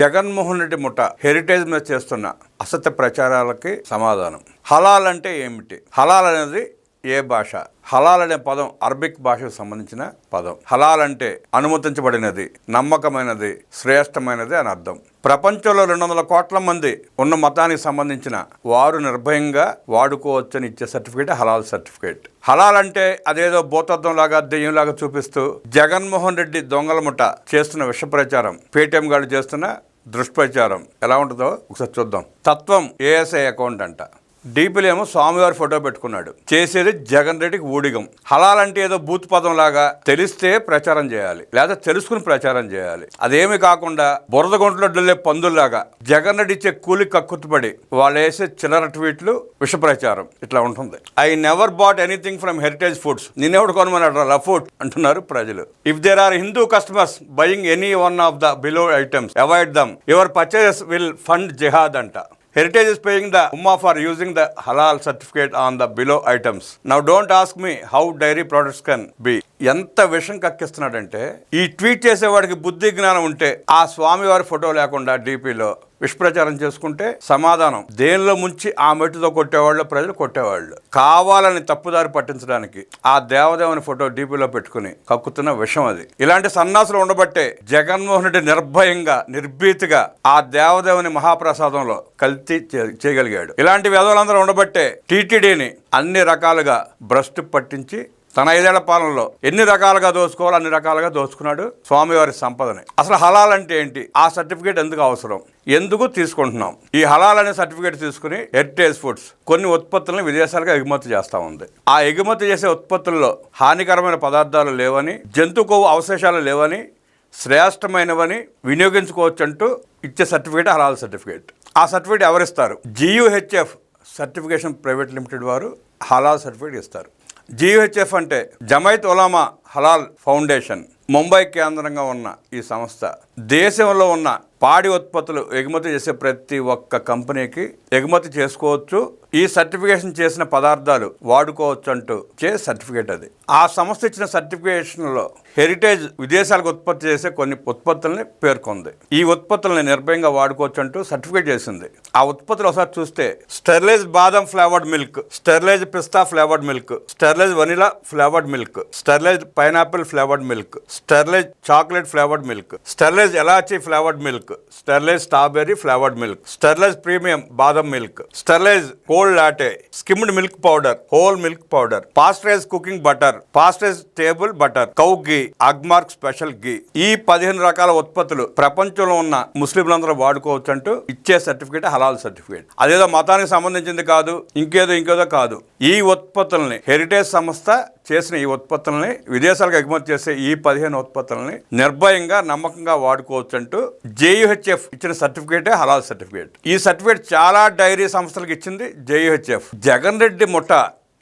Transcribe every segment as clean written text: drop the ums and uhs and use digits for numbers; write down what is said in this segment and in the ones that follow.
జగన్మోహన్ రెడ్డి ముఠ హెరిటేజ్ మీద చేస్తున్న అసత్య ప్రచారాలకి సమాధానం. హలాల్ అంటే ఏమిటి? హలాల్ అనేది ఏ భాష? హలాల్ అనే పదం అరబిక్ భాషకు సంబంధించిన పదం. హలాల్ అంటే అనుమతించబడినది, నమ్మకమైనది, శ్రేష్టమైనది అని అర్థం. ప్రపంచంలో 200 కోట్ల మంది ఉన్న మతానికి సంబంధించిన వారు నిర్భయంగా వాడుకోవచ్చని ఇచ్చే సర్టిఫికేట్ హలాల్ సర్టిఫికేట్. హలాల్ అంటే అదేదో భూతత్వం లాగా దెయ్యంలాగా చూపిస్తూ జగన్మోహన్ రెడ్డి దొంగల ముఠ చేస్తున్న విష ప్రచారం, పేటీఎం గారు చేస్తున్న దుష్ప్రచారం ఎలా ఉంటుందో ఒకసారి చూద్దాం. తత్వం ఏఎస్ఐ అకౌంట్ అంట. డీపీలేమో స్వామివారి ఫోటో పెట్టుకున్నాడు. చేసేది జగన్ రెడ్డికి ఊడిగం. హలాల్ అంటే ఏదో బూత్ పదం లాగా తెలిస్తే ప్రచారం చేయాలి, లేదా తెలుసుకుని ప్రచారం చేయాలి. అదేమి కాకుండా బురద గుంటలో డొల్లే పందుల్లాగా జగన్ రెడ్డి ఇచ్చే కూలి కక్కుర్తిపడి వాళ్ళు వేసే చిల్లర ట్వీట్లు విష ప్రచారం ఇట్లా ఉంటుంది. I never bought anything from Heritage Foods. నేనెవడు కొనమన్నాడు లఫుడ్ అంటున్నారు ప్రజలు. If there are Hindu customers buying any one of the below items avoid them. Your purchases will fund జిహాద్ అంట. Heritage is paying the Ummah for using the halal certificate on the below items. Now don't ask me how dairy products can be. ఎంత విషం కక్కిస్తున్నాడంటే, ఈ tweet చేసేవాడికి బుద్ధి జ్ఞానం ఉంటే ఆ స్వామివారి ఫోటో లేకుండా డీపీలో విష్ప్రచారం చేసుకుంటే సమాధానం. దేనిలో ముంచి ఆ మెట్టుతో కొట్టేవాళ్ళు ప్రజలు కొట్టేవాళ్ళు. కావాలని తప్పుదారి పట్టించడానికి ఆ దేవదేవుని ఫోటో డీపీలో పెట్టుకుని కక్కుతున్న విషం అది. ఇలాంటి సన్నాసులు ఉండబట్టే జగన్మోహన్ రెడ్డి నిర్భయంగా నిర్భీతిగా ఆ దేవదేవుని మహాప్రసాదంలో కల్తీ చేయగలిగాడు. ఇలాంటి వేదవులందరూ ఉండబట్టే టీటీడీని అన్ని రకాలుగా భ్రష్టు పట్టించి తన 5 ఏళ్ల పాలనలో ఎన్ని రకాలుగా దోచుకోవాలో అన్ని రకాలుగా దోచుకున్నాడు స్వామివారి సంపదని. అసలు హలాల్ అంటే ఏంటి? ఆ సర్టిఫికేట్ ఎందుకు అవసరం? ఎందుకు తీసుకుంటున్నాం? ఈ హలాల్ అనే సర్టిఫికేట్ తీసుకుని హెరిటేజ్ ఫుడ్స్ కొన్ని ఉత్పత్తులను విదేశాలుగా ఎగుమతి చేస్తూ ఉంది. ఆ ఎగుమతి చేసే ఉత్పత్తుల్లో హానికరమైన పదార్థాలు లేవని, జంతు కొవ్వు అవశేషాలు లేవని, శ్రేష్టమైనవని వినియోగించుకోవచ్చు అంటూ ఇచ్చే సర్టిఫికేట్ హలాల్ సర్టిఫికేట్. ఆ సర్టిఫికేట్ ఎవరిస్తారు? GUHF సర్టిఫికేషన్ ప్రైవేట్ లిమిటెడ్ వారు హలాల్ సర్టిఫికేట్ ఇస్తారు. GUHF అంటే జమైత్ ఉలమా హలాల్ ఫౌండేషన్. ముంబై కేంద్రంగా ఉన్న ఈ సంస్థ దేశంలో ఉన్న పాడి ఉత్పత్తులు ఎగుమతి చేసే ప్రతి ఒక్క కంపెనీకి ఎగుమతి చేసుకోవచ్చు, ఈ సర్టిఫికేషన్ చేసిన పదార్థాలు వాడుకోవచ్చు అంటూ సర్టిఫికేట్ అది. ఆ సంస్థ ఇచ్చిన సర్టిఫికేషన్లో హెరిటేజ్ విదేశాలకు ఉత్పత్తి చేసే కొన్ని ఉత్పత్తుల్ని పేర్కొంది. ఈ ఉత్పత్తులని నిర్భయంగా వాడుకోవచ్చు అంటూ సర్టిఫికేట్ చేసింది. ఆ ఉత్పత్తులు ఒకసారి చూస్తే స్టెరిలైజ్ బాదం ఫ్లేవర్డ్ మిల్క్, స్టెరిలైజ్ పిస్తా flavoured milk, sterilize vanilla flavoured milk, sterilize pineapple flavoured milk, sterilize chocolate flavoured milk, sterilize ఎలాచీ flavoured milk, sterilize strawberry flavoured milk, sterilize premium బాదం milk, sterilize cold latte, skimmed milk powder, whole milk powder, pasteurize cooking butter, pasteurize table butter, cow ghee, Agmark special ghee. ఈ 15 రకాల ఉత్పత్తులు ప్రపంచంలో ఉన్న ముస్లింలందరూ వాడుకోవచ్చు అంటూ ఇచ్చే సర్టిఫికేట్ హలాల్ సర్టిఫికేట్. అదేదో మతానికి సంబంధించింది కాదు, ఇంకేదో కాదు. ఈ ఉత్పత్తుల్ని హెరిటేజ్ సంస్థ చేసిన ఈ ఉత్పత్తుల్ని విదేశాలకు ఎగుమతి చేసే ఈ 15 ఉత్పత్తులని నిర్భయంగా నమ్మకంగా వాడుకోవచ్చు అంటూ JUHF ఇచ్చిన సర్టిఫికేటే హలాల్ సర్టిఫికేట్. ఈ సర్టిఫికేట్ చాలా డైరీ సంస్థలకు ఇచ్చింది JUHF. జగన్ రెడ్డి ముఠ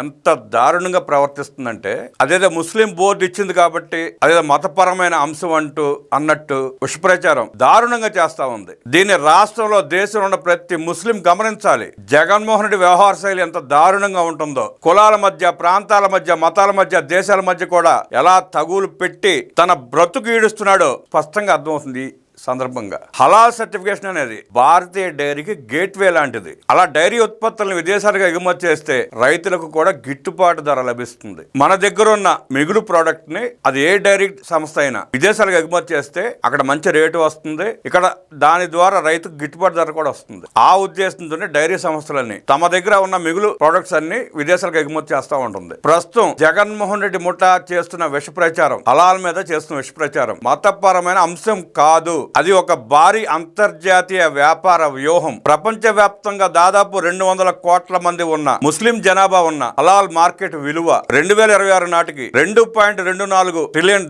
ఎంత దారుణంగా ప్రవర్తిస్తుందంటే, అదేదో ముస్లిం బోర్డు ఇచ్చింది కాబట్టి అదేదో మతపరమైన అంశం అంటూ అన్నట్టు విషప్రచారం దారుణంగా చేస్తా ఉంది. దీన్ని రాష్ట్రంలో దేశంలో ఉన్న ప్రతి ముస్లిం గమనించాలి. జగన్మోహన్ రెడ్డి వ్యవహార శైలి ఎంత దారుణంగా ఉంటుందో, కులాల మధ్య, ప్రాంతాల మధ్య, మతాల మధ్య, దేశాల మధ్య కూడా ఎలా తగులు పెట్టి తన బ్రతుకు ఈడుస్తున్నాడో స్పష్టంగా అర్థమవుతుంది. సందర్భంగా హలాల్ సర్టిఫికేషన్ అనేది భారతీయ డైరీకి గేట్వే లాంటిది. అలా డైరీ ఉత్పత్తులను విదేశాలకు ఎగుమతి చేస్తే రైతులకు కూడా గిట్టుబాటు ధర లభిస్తుంది. మన దగ్గర ఉన్న మిగులు ప్రోడక్ట్ ని అది ఏ డైరీ సంస్థ అయినా విదేశాలకు ఎగుమతి చేస్తే అక్కడ మంచి రేటు వస్తుంది, ఇక్కడ దాని ద్వారా రైతుకు గిట్టుబాటు ధర కూడా వస్తుంది. ఆ ఉద్దేశంతోనే డైరీ సంస్థలన్నీ తమ దగ్గర ఉన్న మిగులు ప్రోడక్ట్స్ అన్ని విదేశాలకు ఎగుమతి చేస్తూ ఉంటుంది. ప్రస్తుతం జగన్మోహన్ రెడ్డి ముఠా చేస్తున్న విష ప్రచారం, హలాల్ మీద చేస్తున్న విష ప్రచారం మతపరమైన అంశం కాదు. అది ఒక భారీ అంతర్జాతీయ వ్యాపార వ్యూహం. ప్రపంచవ్యాప్తంగా దాదాపు 200 కోట్ల మంది ఉన్న ముస్లిం జనాభా ఉన్న హలాల్ మార్కెట్ విలువ 2026 నాటికి $2.24 ట్రిలియన్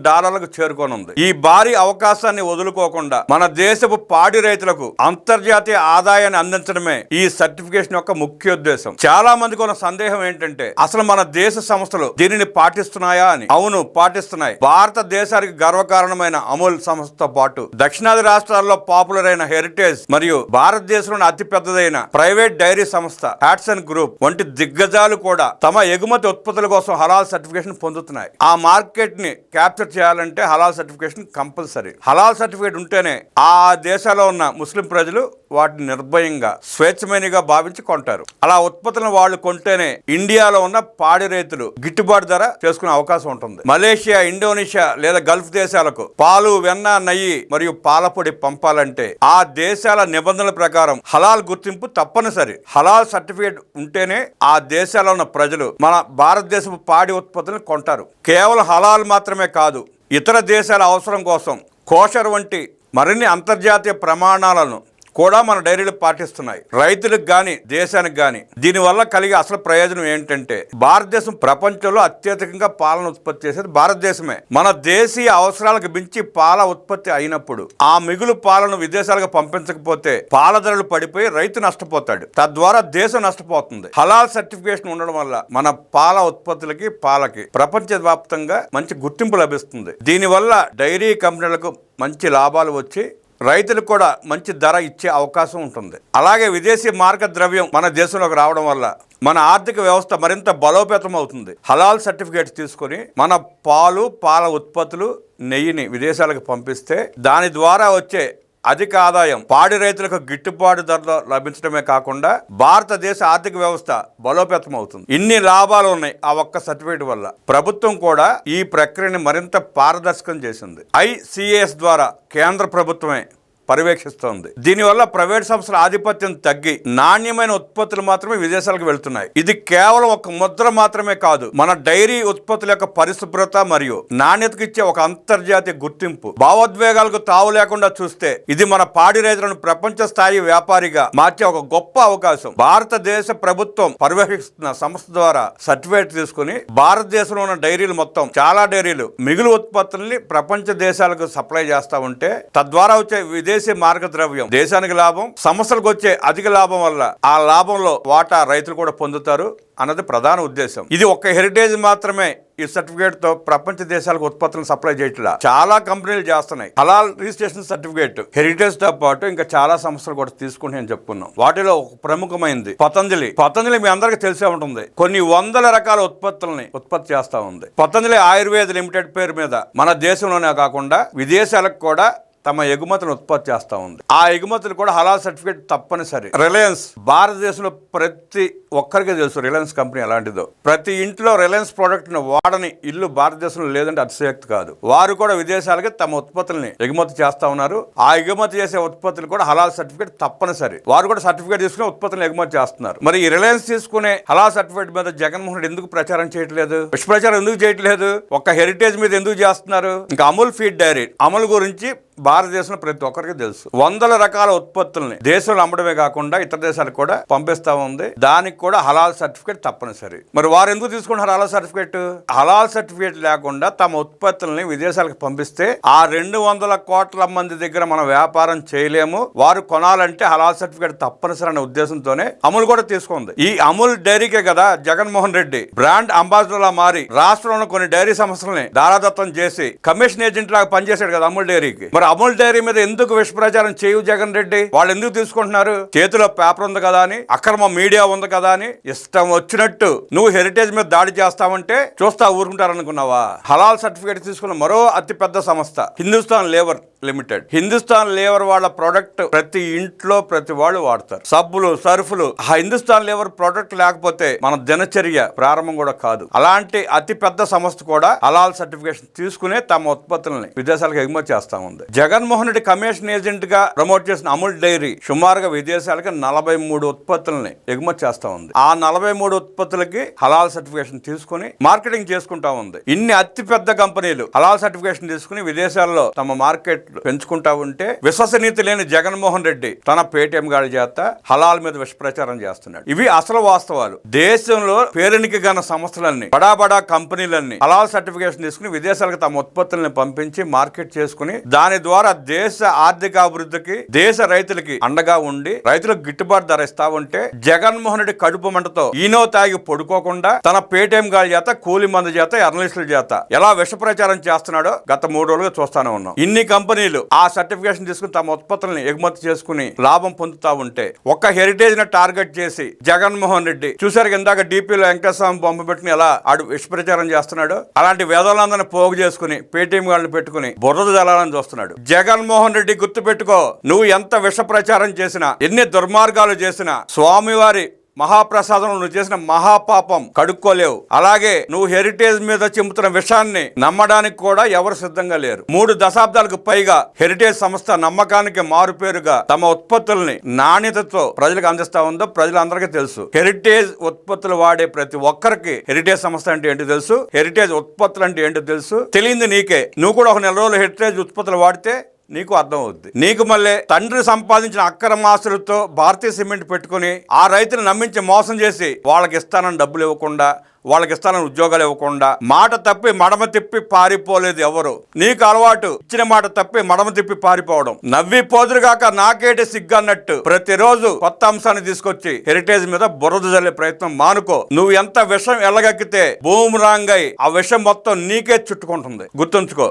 చేరుకోనుంది. ఈ భారీ అవకాశాన్ని వదులుకోకుండా మన దేశపు పాడి రైతులకు అంతర్జాతీయ ఆదాయాన్ని అందించడమే ఈ సర్టిఫికేషన్ యొక్క ముఖ్యోద్దేశం. చాలా మందికి ఉన్న సందేహం ఏంటంటే, అసలు మన దేశ సంస్థలు దీనిని పాటిస్తున్నాయా అని. అవును, పాటిస్తున్నాయి. భారతదేశానికి గర్వకారణమైన అమూల్ సంస్థతో పాటు దక్షిణ దక్షిణాది రాష్ట్రాల్లో పాపులర్ అయిన హెరిటేజ్ మరియు భారతదేశంలోని అతి పెద్దదైన ప్రైవేట్ డైరీ సంస్థ హ్యాట్సన్ గ్రూప్ వంటి దిగ్గజాలు కూడా తమ ఎగుమతి ఉత్పత్తుల కోసం హలాల్ సర్టిఫికేషన్ పొందుతున్నాయి. ఆ మార్కెట్ ని క్యాప్చర్ చేయాలంటే హలాల్ సర్టిఫికేషన్ కంపల్సరీ. హలాల్ సర్టిఫికేట్ ఉంటేనే ఆ దేశాల్లో ఉన్న ముస్లిం ప్రజలు వాటిని నిర్భయంగా స్వేచ్ఛమైనగా భావించి కొంటారు. అలా ఉత్పత్తులను వాళ్ళు కొంటేనే ఇండియాలో ఉన్న పాడి రైతులు గిట్టుబాటు ధర చేసుకునే అవకాశం ఉంటుంది. మలేషియా, ఇండోనేషియా లేదా గల్ఫ్ దేశాలకు పాలు, వెన్న, నెయ్యి మరియు పాలపొడి పంపాలంటే ఆ దేశాల నిబంధనల ప్రకారం హలాల్ గుర్తింపు తప్పనిసరి. హలాల్ సర్టిఫికేట్ ఉంటేనే ఆ దేశాల్లో ఉన్న ప్రజలు మన భారతదేశపు పాడి ఉత్పత్తులను కొంటారు. కేవలం హలాల్ మాత్రమే కాదు, ఇతర దేశాల అవసరం కోసం కోషర్ వంటి మరిన్ని అంతర్జాతీయ ప్రమాణాలను కూడా మన డైరీలు పాటిస్తున్నాయి. రైతులకు గాని దేశానికి గాని దీనివల్ల కలిగే అసలు ప్రయోజనం ఏంటంటే భారతదేశం ప్రపంచంలో అత్యధికంగా పాలను ఉత్పత్తి చేసేది భారతదేశమే. మన దేశీయ అవసరాలకు మించి పాల ఉత్పత్తి అయినప్పుడు ఆ మిగులు పాలను విదేశాలకు పంపించకపోతే పాల ధరలు పడిపోయి రైతు నష్టపోతాడు, తద్వారా దేశం నష్టపోతుంది. హలాల్ సర్టిఫికేషన్ ఉండడం వల్ల మన పాల ఉత్పత్తులకి పాలకి ప్రపంచవ్యాప్తంగా మంచి గుర్తింపు లభిస్తుంది. దీనివల్ల డైరీ కంపెనీలకు మంచి లాభాలు వచ్చి రైతులకు కూడా మంచి ధర ఇచ్చే అవకాశం ఉంటుంది. అలాగే విదేశీ మార్గ ద్రవ్యం మన దేశంలోకి రావడం వల్ల మన ఆర్థిక వ్యవస్థ మరింత బలోపేతం అవుతుంది. హలాల్ సర్టిఫికేట్స్ తీసుకొని మన పాలు, పాల ఉత్పత్తులు, నెయ్యిని విదేశాలకు పంపిస్తే దాని ద్వారా వచ్చే అధిక ఆదాయం పాడి రైతులకు గిట్టుబాటు ధరలో లభించడమే కాకుండా భారతదేశ ఆర్థిక వ్యవస్థ బలోపేతం అవుతుంది. ఇన్ని లాభాలు ఉన్నాయి ఆ ఒక్క సర్టిఫికేట్ వల్ల. ప్రభుత్వం కూడా ఈ ప్రక్రియని మరింత పారదర్శకం చేసింది. ICAS ద్వారా కేంద్ర ప్రభుత్వమే పర్యవేక్షిస్తోంది. దీనివల్ల ప్రైవేట్ సంస్థల ఆధిపత్యం తగ్గి నాణ్యమైన ఉత్పత్తులు మాత్రమే విదేశాలకు వెళ్తున్నాయి. ఇది కేవలం ఒక ముద్ర మాత్రమే కాదు, మన డైరీ ఉత్పత్తుల యొక్క పరిశుభ్రత మరియు నాణ్యతకు ఇచ్చే ఒక అంతర్జాతీయ గుర్తింపు. భావోద్వేగాలకు తావు లేకుండా చూస్తే ఇది మన పాడి రైతులను ప్రపంచ స్థాయి వ్యాపారిగా మార్చే ఒక గొప్ప అవకాశం. భారతదేశ ప్రభుత్వం పర్యవేక్షిస్తున్న సంస్థ ద్వారా సర్టిఫికేట్ తీసుకుని భారతదేశంలో ఉన్న డైరీలు మొత్తం చాలా డైరీలు మిగులు ఉత్పత్తుల్ని ప్రపంచ దేశాలకు సప్లై చేస్తా ఉంటే తద్వారా వచ్చే విదేశీ మార్గ ద్రవ్యం దేశానికి లాభం, సంస్థలకు వచ్చే అధిక లాభం వల్ల ఆ లాభంలో వాటా రైతులు కూడా పొందుతారు అన్నది ప్రధాన ఉద్దేశం. ఇది ఒక్క హెరిటేజ్ మాత్రమే ఈ సర్టిఫికేట్ తో ప్రపంచ దేశాలకు ఉత్పత్తులను సప్లై చేయట్లా చాలా కంపెనీలు చేస్తున్నాయి. హలాల్ రిజిస్ట్రేషన్ సర్టిఫికేట్ హెరిటేజ్ తో పాటు ఇంకా చాలా సంస్థలు కూడా తీసుకుంటాయని చెప్పుకున్నాం. వాటిలో ప్రముఖమైనది పతంజలి మీ అందరికీ తెలిసే ఉంటుంది. కొన్ని వందల రకాల ఉత్పత్తుల్ని ఉత్పత్తి చేస్తా ఉంది. పతంజలి ఆయుర్వేద లిమిటెడ్ పేరు మీద మన దేశంలోనే కాకుండా విదేశాలకు కూడా తమ ఎగుమతులను ఉత్పత్తి చేస్తూ ఉంది. ఆ ఎగుమతులు కూడా హలాల్ సర్టిఫికేట్ తప్పనిసరి. రిలయన్స్ భారతదేశంలో ప్రతి ఒక్కరికి తెలుసు రిలయన్స్ కంపెనీ ఎలాంటిదో. ప్రతి ఇంట్లో రిలయన్స్ ప్రోడక్ట్ ను వాడని ఇల్లు భారతదేశంలో లేదంటే అతిశయోక్తి కాదు. వారు కూడా విదేశాలకి తమ ఉత్పత్తుల్ని ఎగుమతి చేస్తా ఉన్నారు. ఆ ఎగుమతి చేసే ఉత్పత్తులు కూడా హలాల్ సర్టిఫికేట్ తప్పనిసరి. వారు కూడా సర్టిఫికేట్ తీసుకుని ఉత్పత్తులను ఎగుమతి చేస్తున్నారు. మరి ఈ రిలయన్స్ తీసుకునే హలాల్ సర్టిఫికేట్ మీద జగన్మోహన్ రెడ్డి ఎందుకు ప్రచారం చేయట్లేదు? విషప్రచారం ఎందుకు చేయట్లేదు? ఒక్క హెరిటేజ్ మీద ఎందుకు చేస్తున్నారు? ఇంకా అమూల్ ఫీడ్ డైరీ, అమూల్ గురించి భారతదేశంలో ప్రతి ఒక్కరికి తెలుసు. వందల రకాల ఉత్పత్తుల్ని దేశంలో అమ్మడమే కాకుండా ఇతర దేశాలకు కూడా పంపిస్తా ఉంది. దానికి కూడా హలాల్ సర్టిఫికేట్ తప్పనిసరి. మరి వారు ఎందుకు తీసుకుంటారు హలాల్ సర్టిఫికేట్? హలాల్ సర్టిఫికేట్ లేకుండా తమ ఉత్పత్తుల్ని విదేశాలకు పంపిస్తే ఆ 200 కోట్ల మంది దగ్గర మనం వ్యాపారం చేయలేము. వారు కొనాలంటే హలాల్ సర్టిఫికేట్ తప్పనిసరి అనే ఉద్దేశంతోనే అమూల్ కూడా తీసుకుంది. ఈ అమూల్ డైరీకే కదా జగన్మోహన్ రెడ్డి బ్రాండ్ అంబాసిడర్ లా మారి రాష్ట్రంలో కొన్ని డైరీ సంస్థల్ని దారాదత్తం చేసి కమిషన్ ఏజెంట్ లాగా పనిచేశాడు కదా అమూల్ డైరీకి. మరి అమూల్ డైరీ మీద ఎందుకు విషప్రచారం చేయు జగన్ రెడ్డి? వాళ్ళు ఎందుకు తీసుకుంటున్నారు? చేతిలో పేపర్ ఉంది కదా అని, అక్రమ మీడియా ఉంది కదా అని ఇష్టం వచ్చినట్టు నువ్వు హెరిటేజ్ మీద దాడి చేస్తావంటే చూస్తా ఊరుకుంటారనుకున్నావా? హలాల్ సర్టిఫికేట్ తీసుకున్న మరో అతిపెద్ద సంస్థ Hindustan labour limited. Hindustan labour వాళ్ళ ప్రోడక్ట్ ప్రతి ఇంట్లో ప్రతి వాళ్ళు వాడతారు. సబ్బులు, సర్ఫులు. ఆ హిందుస్థాన్ లేబర్ ప్రోడక్ట్ లేకపోతే మన దినచర్య ప్రారంభం కూడా కాదు. అలాంటి అతి పెద్ద సంస్థ కూడా హలాల్ సర్టిఫికేషన్ తీసుకునే తమ ఉత్పత్తులని విదేశాలకు ఎగుమతి చేస్తా ఉంది. జగన్మోహన్ రెడ్డి కమిషన్ ఏజెంట్ గా ప్రమోట్ చేసిన అమూల్ డైరీ సుమారుగా విదేశాలకి 43 ఉత్పత్తులని ఎగుమతి చేస్తా ఉంది. ఆ 43 ఉత్పత్తులకి హలాల్ సర్టిఫికేషన్ తీసుకుని మార్కెటింగ్ చేసుకుంటా ఉంది. ఇన్ని అతి పెద్ద కంపెనీలు హలాల్ సర్టిఫికేషన్ తీసుకుని విదేశాల్లో తమ మార్కెట్ పెంచుకుంటా ఉంటే విశ్వసనీయత లేని జగన్మోహన్ రెడ్డి తన పేటీఎం గాడి చేత హలాల్ మీద విషప్రచారం చేస్తున్నాడు. ఇవి అసలు వాస్తవాలు. దేశంలో పేరునికి గల సంస్థలన్నీ, బడా కంపెనీలన్నీ హలాల్ సర్టిఫికేషన్ తీసుకుని విదేశాలకు తమ ఉత్పత్తులను పంపించి మార్కెట్ చేసుకుని దాని ద్వారా దేశ ఆర్థికాభివృద్ధికి, దేశ రైతులకి అండగా ఉండి రైతులకు గిట్టుబాటు ధర ఇస్తా ఉంటే జగన్మోహన్ రెడ్డి కడుపు మంటతో ఈనో తాగి పడుకోకుండా తన పేటీఎం గాలి చేత, కూలి మంది చేత, జర్నలిస్టుల చేత ఎలా విష ప్రచారం చేస్తున్నాడో గత 3 రోజులుగా చూస్తానే ఉన్నాం. ఇన్ని కంపెనీలు ఆ సర్టిఫికేషన్ తీసుకుని తమ ఉత్పత్తులను ఎగుమతి చేసుకుని లాభం పొందుతా ఉంటే ఒక్క హెరిటేజ్ ని టార్గెట్ చేసి జగన్మోహన్ రెడ్డి చూసారు ఇందాక డీపీలో వెంకటస్వామి బొమ్మ పెట్టుకుని ఎలా ఆడు విష ప్రచారం చేస్తున్నాడు. అలాంటి వేదలందరినీ పోగు చేసుకుని పేటీఎం గాళ్ళని పెట్టుకుని బురద జలాలని చూస్తున్నాడు. జగన్మోహన్ రెడ్డి గుర్తు పెట్టుకో, నువ్వు ఎంత విష ప్రచారం చేసినా, ఎన్ని దుర్మార్గాలు చేసినా, స్వామివారి మహాప్రసాదం నువ్వు చేసిన మహాపాపం కడుక్కోలేవు. అలాగే నువ్వు హెరిటేజ్ మీద చెంపుతున్న విషయాన్ని నమ్మడానికి కూడా ఎవరు సిద్ధంగా లేరు. 3 దశాబ్దాలకు పైగా హెరిటేజ్ సంస్థ నమ్మకానికి మారుపేరుగా తమ ఉత్పత్తుల్ని నాణ్యతతో ప్రజలకు అందిస్తా ఉందో ప్రజలందరికీ తెలుసు. హెరిటేజ్ ఉత్పత్తులు వాడే ప్రతి ఒక్కరికి హెరిటేజ్ సంస్థ అంటే ఏంటో తెలుసు, హెరిటేజ్ ఉత్పత్తులు అంటే ఏంటో తెలుసు. తెలియంది నీకే. నువ్వు కూడా ఒక 4 రోజులు హెరిటేజ్ ఉత్పత్తులు వాడితే నీకు అర్థం అవుద్ది. నీకు మళ్ళీ తండ్రి సంపాదించిన అక్రమాస్తులతో భారతీయ సిమెంట్ పెట్టుకుని ఆ రైతులు నమ్మించి మోసం చేసి వాళ్ళకి ఇస్తానని డబ్బులు ఇవ్వకుండా, వాళ్ళకి ఇస్తానని ఉద్యోగాలు ఇవ్వకుండా, మాట తప్పి మడమ తిప్పి పారిపోలేదు ఎవరు. నీకు అలవాటు ఇచ్చిన మాట తప్పి మడమ తిప్పి పారిపోవడం. నవ్వి పోదురుగాక నాకేటి సిగ్గన్నట్టు ప్రతిరోజు కొత్త అంశాన్ని తీసుకొచ్చి హెరిటేజ్ మీద బురద జల్లే ప్రయత్నం మానుకో. నువ్వు ఎంత విషం ఎల్లగక్కితే బూమరాంగ్ అయి ఆ విషం మొత్తం నీకే చుట్టుకుంటుంది. గుర్తుంచుకో.